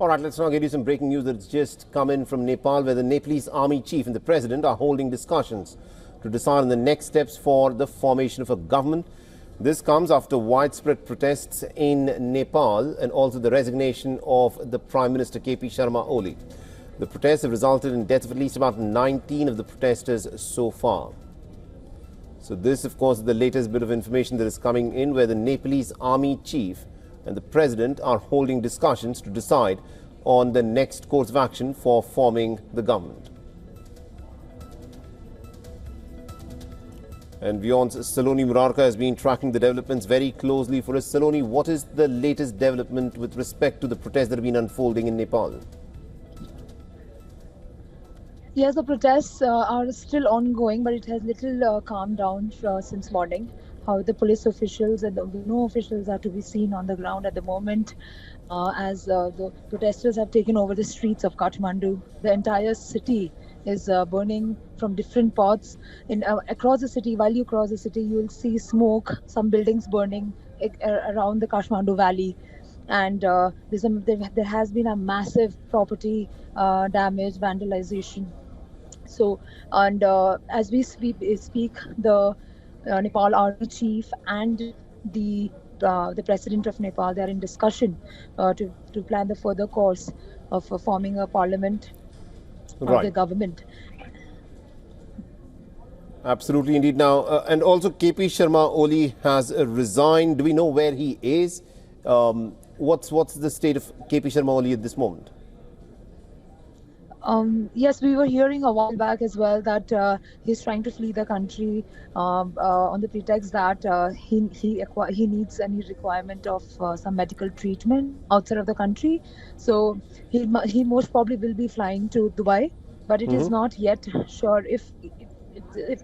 All right, let's now get you some breaking news that's just come in from Nepal, where the Nepalese army chief and the president are holding discussions to decide on the next steps for the formation of a government. This comes after widespread protests in Nepal and also the resignation of the Prime Minister KP Sharma Oli. The protests have resulted in deaths of at least about 19 of the protesters so far. So this, of course, is the latest bit of information that is coming in, where the Nepalese army chief and the president are holding discussions to decide on the next course of action for forming the government. And WION's Saloni Murarka has been tracking the developments very closely for us. Saloni, what is the latest development with respect to the protests that have been unfolding in Nepal? Yes, the protests are still ongoing, but it has little calmed down since morning. How the police officials and the WION officials are to be seen on the ground at the moment, as the protesters have taken over the streets of Kathmandu. The entire city is burning from different parts. Across the city, while you cross the city, you will see smoke, some buildings burning around the Kathmandu valley. And there has been a massive property damage, vandalization. So, and as we speak, the Nepal army chief and the president of Nepal, they are in discussion to plan the further course of forming a parliament or the government. Absolutely, indeed. Now, and also KP Sharma Oli has resigned. Do we know where he is? What's the state of KP Sharma Oli at this moment? Yes, we were hearing a while back as well that he's trying to flee the country on the pretext that he needs any requirement of some medical treatment outside of the country. So he most probably will be flying to Dubai, but it is not yet sure if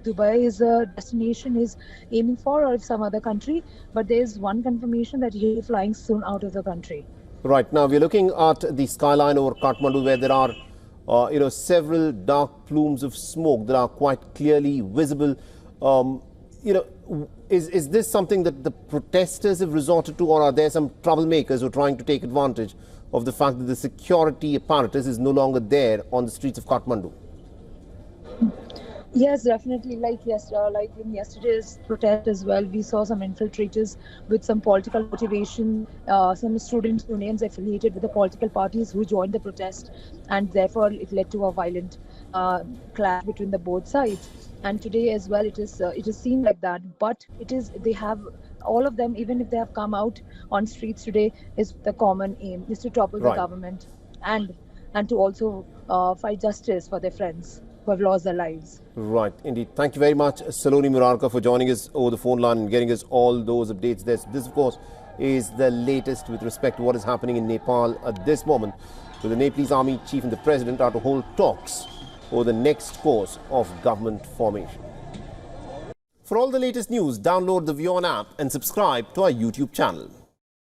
Dubai is a destination he's aiming for or if some other country. But there is one confirmation that he is flying soon out of the country. Right, now we're looking at the skyline over Kathmandu, where there are several dark plumes of smoke that are quite clearly visible. Is this something that the protesters have resorted to, or are there some troublemakers who are trying to take advantage of the fact that the security apparatus is no longer there on the streets of Kathmandu? Yes, definitely. Like in yesterday's protest as well, we saw some infiltrators with some political motivation, some student unions affiliated with the political parties who joined the protest, and therefore it led to a violent clash between the both sides. And today as well, it is seen like that. But they have all of them, even if they have come out on streets today, is the common aim is to topple the government and to also fight justice for their friends who have lost their lives. Right, indeed. Thank you very much, Saloni Murarka, for joining us over the phone line and getting us all those updates. This, of course, is the latest with respect to what is happening in Nepal at this moment, where the Nepalese army chief and the president are to hold talks over the next course of government formation. For all the latest news, download the WION app and subscribe to our YouTube channel.